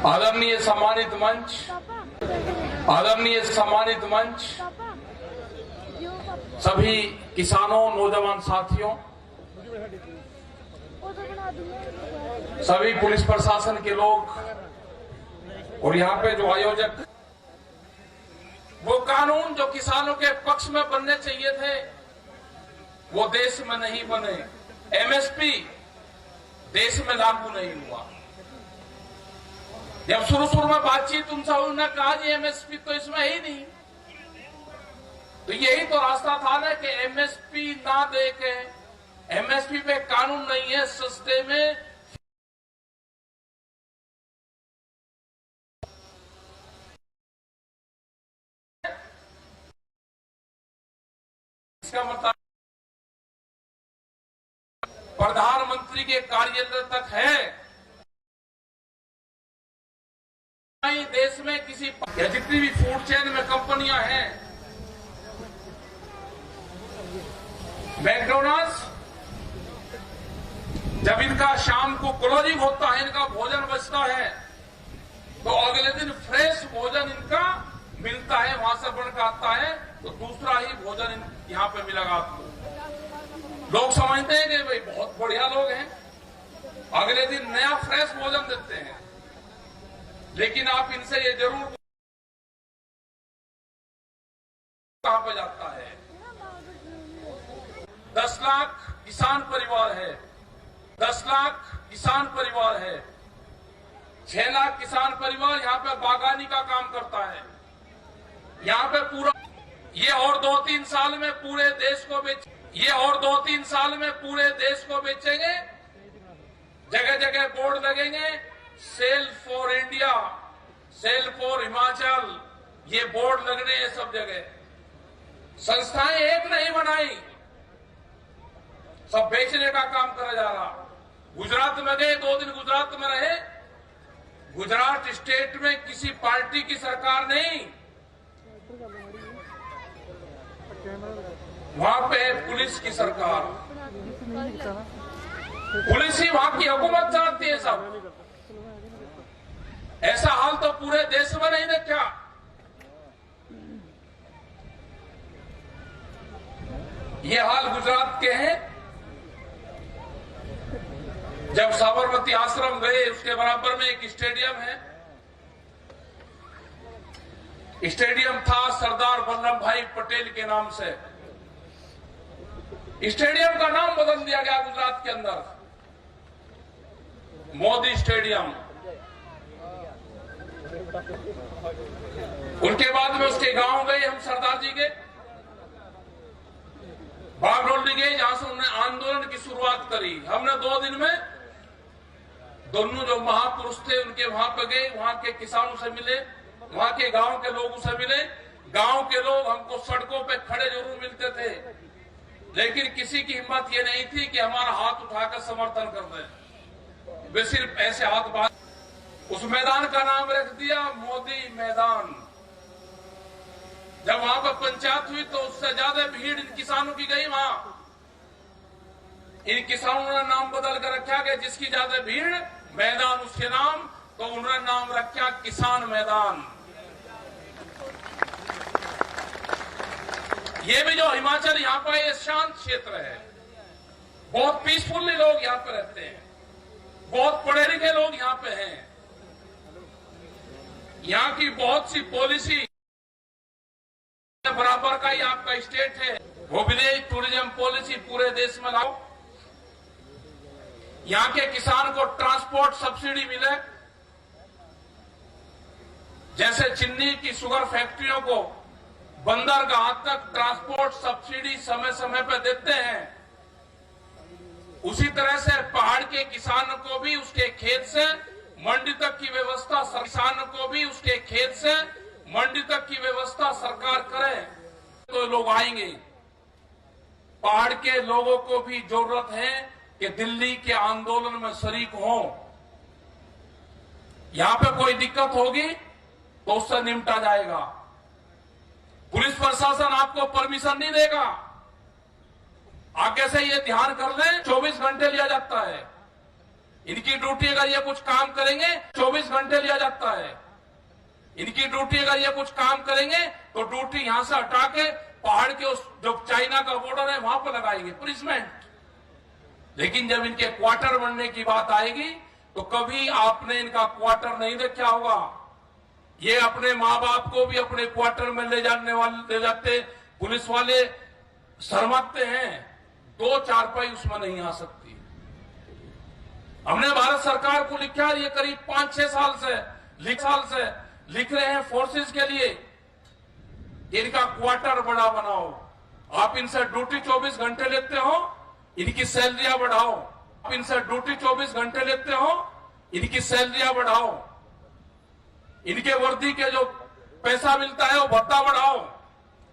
आदरणीय सम्मानित मंच, सभी किसानों, नौजवान साथियों, सभी पुलिस प्रशासन के लोग और यहाँ पे जो आयोजक, वो कानून जो किसानों के पक्ष में बनने चाहिए थे वो देश में नहीं बने। एमएसपी देश में लागू नहीं हुआ। जब शुरू में बातचीत उनसे उन्होंने कहा जी एमएसपी तो इसमें ही नहीं, तो यही तो रास्ता था ना कि एमएसपी ना दे के, एमएसपी पे कानून नहीं है, सस्ते में इसका मतलब प्रधानमंत्री के कार्यालय तक है। देश में किसी या जितनी भी फूड चेन में कंपनियां हैं, मैकडोनल्ड्स, जब इनका शाम को क्लोजिंग होता है, इनका भोजन बचता है, तो अगले दिन फ्रेश भोजन इनका मिलता है, वहां से बनकर आता है, तो दूसरा ही भोजन यहाँ पे मिलेगा आपको। लोग समझते हैं कि भाई बहुत बढ़िया लोग हैं, अगले दिन नया फ्रेश भोजन देते हैं, लेकिन आप इनसे ये जरूर कहां पे जाता है। 10 लाख किसान परिवार है, 10 लाख किसान परिवार है, 6 लाख किसान परिवार यहाँ पे बागानी का काम करता है। यहाँ पे पूरा ये और 2-3 साल में पूरे देश को बेचेंगे। जगह जगह बोर्ड लगेंगे, sale for India, sale for Himachal, ये बोर्ड लगने हैं सब जगह। संस्थाएं एक नहीं बनाई, सब बेचने का काम करा जा रहा। गुजरात में गए, 2 दिन गुजरात में रहे। गुजरात स्टेट में किसी पार्टी की सरकार नहीं, वहां पे पुलिस की सरकार, पुलिस ही वहां की हुकूमत चलाती है सब। ऐसा हाल तो पूरे देश में नहीं देखा। ये हाल गुजरात के हैं। जब साबरमती आश्रम गए, उसके बराबर में एक स्टेडियम है, स्टेडियम था सरदार वल्लभ भाई पटेल के नाम से। स्टेडियम का नाम बदल दिया गया गुजरात के अंदर, मोदी स्टेडियम। उनके बाद में उसके गांव गए हम, सरदार जी के बागडोली गए, जहां से उन्होंने आंदोलन की शुरुआत करी। हमने 2 दिन में दोनों जो महापुरुष थे उनके वहां पर गए, वहां के किसानों से मिले, वहां के गांव के लोगों से मिले। गांव के लोग हमको सड़कों पे खड़े जरूर मिलते थे, लेकिन किसी की हिम्मत ये नहीं थी कि हमारा हाथ उठाकर समर्थन कर दें। वे सिर्फ ऐसे हाथ बात। उस मैदान का नाम रख दिया मोदी मैदान। जब वहां पर पंचायत हुई तो उससे ज्यादा भीड़ इन किसानों की गई वहां। इन किसानों ने नाम बदल कर रखा कि जिसकी ज्यादा भीड़, मैदान उसके नाम, तो उन्होंने नाम रखा किसान मैदान। ये भी जो हिमाचल यहाँ पर ये शांत क्षेत्र है, बहुत पीसफुली लोग यहाँ पे रहते हैं, बहुत पढ़े लिखे लोग यहाँ पे हैं। यहाँ की बहुत सी पॉलिसी, बराबर का ही आपका स्टेट है, वो विदेश टूरिज्म पॉलिसी पूरे देश में लाओ। यहाँ के किसान को ट्रांसपोर्ट सब्सिडी मिले, जैसे चिन्नी की शुगर फैक्ट्रियों को बंदरगाह तक ट्रांसपोर्ट सब्सिडी समय समय पर देते हैं, उसी तरह से पहाड़ के किसानों को भी उसके खेत से मंडी तक की व्यवस्था, किसानों को भी उसके खेत से मंडी तक की व्यवस्था सरकार करे तो लोग आएंगे। पहाड़ के लोगों को भी जरूरत है कि दिल्ली के आंदोलन में शरीक हो। यहां पे कोई दिक्कत होगी तो उससे निपटा जाएगा। पुलिस प्रशासन आपको परमिशन नहीं देगा। आगे से ये ध्यान कर लें, 24 घंटे लिया जाता है इनकी ड्यूटी। अगर ये कुछ काम करेंगे 24 घंटे लिया जाता है इनकी ड्यूटी। अगर ये कुछ काम करेंगे तो ड्यूटी यहां से हटा के पहाड़ के उस जो चाइना का बॉर्डर है वहां पर लगाएंगे पुलिसमैन। लेकिन जब इनके क्वार्टर बनने की बात आएगी तो कभी आपने इनका क्वार्टर नहीं देखा होगा। ये अपने माँ बाप को भी अपने क्वार्टर में ले जाते पुलिस वाले शर्माते हैं, 2 चारपाई उसमें नहीं आ सकती। हमने भारत सरकार को लिखा, ये करीब 5-6 साल से लिख रहे हैं फोर्सेस के लिए, इनका क्वार्टर बड़ा बनाओ। आप इनसे ड्यूटी 24 घंटे लेते हो, इनकी सैलरियां बढ़ाओ। आप इनसे ड्यूटी 24 घंटे लेते हो, इनकी सैलरियां बढ़ाओ। इनके वर्दी के जो पैसा मिलता है वो भत्ता बढ़ाओ।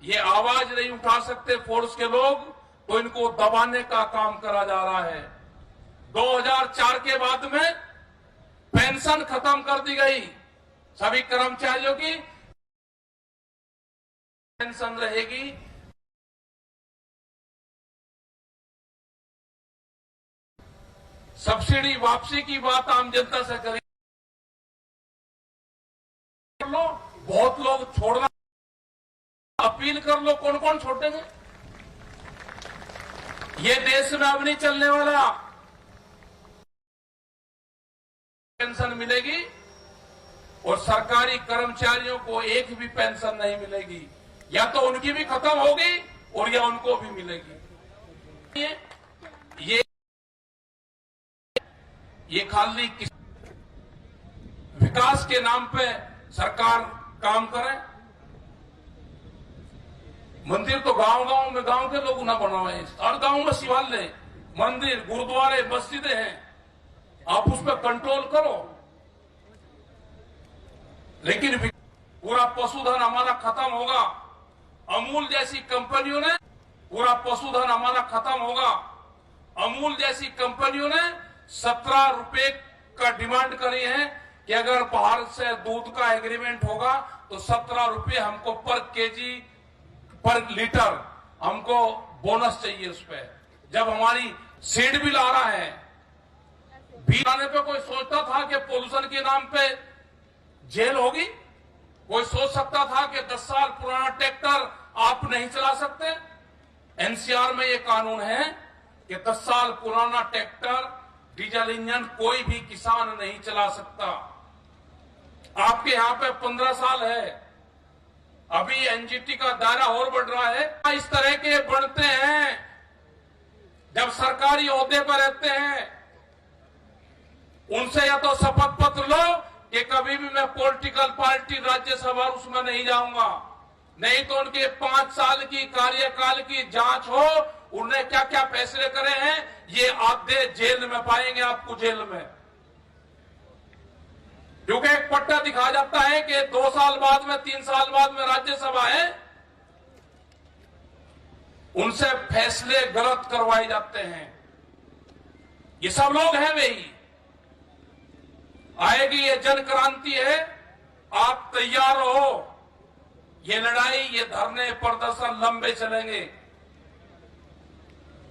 ये आवाज नहीं उठा सकते फोर्स के लोग, तो इनको दबाने का काम करा जा रहा है। 2004 के बाद में पेंशन खत्म कर दी गई, सभी कर्मचारियों की पेंशन रहेगी। सब्सिडी वापसी की बात आम जनता से करें लो, बहुत लोग छोड़ना अपील कर लो, कौन कौन छोड़ेंगे? ये देश में अब नहीं चलने वाला। पेंशन मिलेगी और सरकारी कर्मचारियों को एक भी पेंशन नहीं मिलेगी, या तो उनकी भी खत्म होगी और या उनको भी मिलेगी। ये खाली विकास के नाम पे सरकार काम करे। मंदिर तो गांव में गांव के लोग ना बनवाए, हर गांव में शिवालय, मंदिर, गुरुद्वारे, मस्जिदें हैं, आप उस पर कंट्रोल करो। लेकिन पूरा पशुधन हमारा खत्म होगा। अमूल जैसी कंपनियों ने पूरा पशुधन हमारा खत्म होगा। अमूल जैसी कंपनियों ने 17 रुपए का डिमांड करी है कि अगर बाहर से दूध का एग्रीमेंट होगा तो 17 रुपए हमको पर केजी पर लीटर हमको बोनस चाहिए उस पर। जब हमारी सीड बिल आ रहा है, बिल आने पे कोई सोचता था कि पोल्यूशन के नाम पे जेल होगी? कोई सोच सकता था कि 10 साल पुराना ट्रैक्टर आप नहीं चला सकते? एनसीआर में ये कानून है कि 10 साल पुराना ट्रैक्टर डीजल इंजन कोई भी किसान नहीं चला सकता। आपके यहां पे 15 साल है, अभी एनजीटी का दायरा और बढ़ रहा है। इस तरह के बढ़ते हैं जब सरकारी ओहदे पर रहते हैं, उनसे या तो शपथ पत्र लो कि कभी भी मैं पॉलिटिकल पार्टी राज्यसभा उसमें नहीं जाऊंगा, नहीं तो उनके 5 साल की कार्यकाल की जांच हो, उन्हें क्या क्या फैसले करे हैं ये आधे जेल में पाएंगे आपको, जेल में। क्योंकि एक पट्टा दिखा जाता है कि 2 साल बाद में 3 साल बाद में राज्यसभा है, उनसे फैसले गलत करवाए जाते हैं। ये सब लोग हैं वही। आएगी ये जन क्रांति है, आप तैयार हो। ये लड़ाई, ये धरने प्रदर्शन लंबे चलेंगे।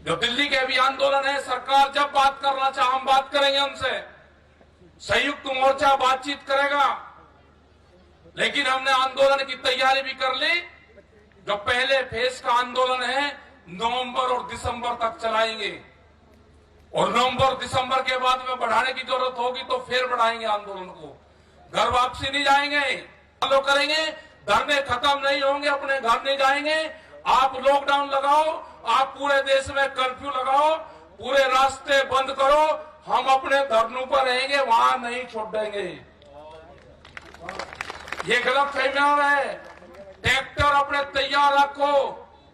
जो दिल्ली के भी आंदोलन है, सरकार जब बात करना चाहे हम बात करेंगे उनसे, संयुक्त मोर्चा बातचीत करेगा। लेकिन हमने आंदोलन की तैयारी भी कर ली। जो पहले फेज का आंदोलन है नवंबर और दिसंबर तक चलाएंगे, और नवंबर दिसंबर के बाद में बढ़ाने की जरूरत होगी तो फिर बढ़ाएंगे आंदोलन को। घर वापसी नहीं जाएंगे, फॉलो करेंगे, धरने खत्म नहीं होंगे, अपने घर नहीं जाएंगे। आप लॉकडाउन लगाओ, आप पूरे देश में कर्फ्यू लगाओ, पूरे रास्ते बंद करो, हम अपने धरनों पर रहेंगे, वहां नहीं छोड़ देंगे। ये गलत फहमिया है। ट्रैक्टर अपने तैयार रखो,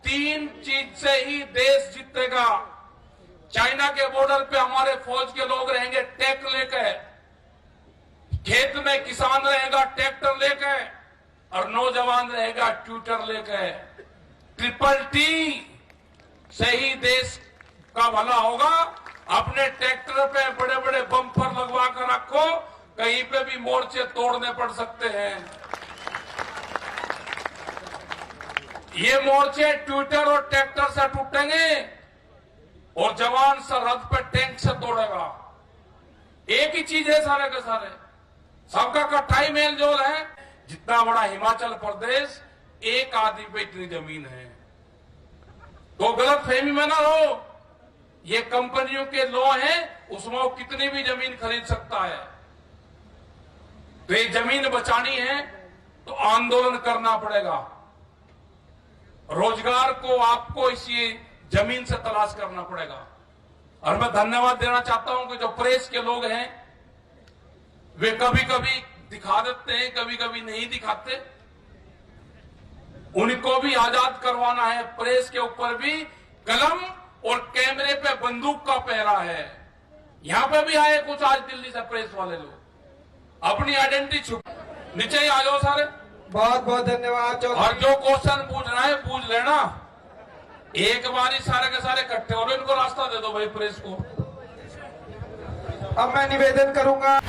3 चीज से ही देश जीतेगा। चाइना के बॉर्डर पे हमारे फौज के लोग रहेंगे टैंक लेकर, खेत में किसान रहेगा ट्रैक्टर लेकर, और नौजवान रहेगा ट्यूटर लेकर। ट्रिपल टी से ही देश का भला होगा। अपने ट्रैक्टर पे बड़े बड़े बम्पर लगवा कर रखो, कहीं पे भी मोर्चे तोड़ने पड़ सकते हैं। ये मोर्चे ट्विटर और ट्रैक्टर से टूटेंगे, और जवान सरहद पे टैंक से तोड़ेगा। एक ही चीज है सारे के सारे, सबका इकट्ठा ही मेल जोल है। जितना बड़ा हिमाचल प्रदेश, एक आदमी पे इतनी जमीन है। तो गलत फहमी में ना हो, ये कंपनियों के लॉ है, उसमें वो कितनी भी जमीन खरीद सकता है। तो ये जमीन बचानी है तो आंदोलन करना पड़ेगा। रोजगार को आपको इसी जमीन से तलाश करना पड़ेगा। और मैं धन्यवाद देना चाहता हूं कि जो प्रेस के लोग हैं वे कभी कभी दिखा देते हैं, कभी कभी नहीं दिखाते। उनको भी आजाद करवाना है। प्रेस के ऊपर भी कलम और कैमरे पे बंदूक का पहरा है। यहां पे भी आए कुछ आज दिल्ली से प्रेस वाले लोग, अपनी आइडेंटिटी छुप, नीचे ही आ जाओ सारे। बहुत बहुत धन्यवाद। और जो क्वेश्चन पूछना है पूछ लेना, एक बार ही सारे के सारे इकट्ठे हो, इनको रास्ता दे दो भाई प्रेस को। अब मैं निवेदन करूंगा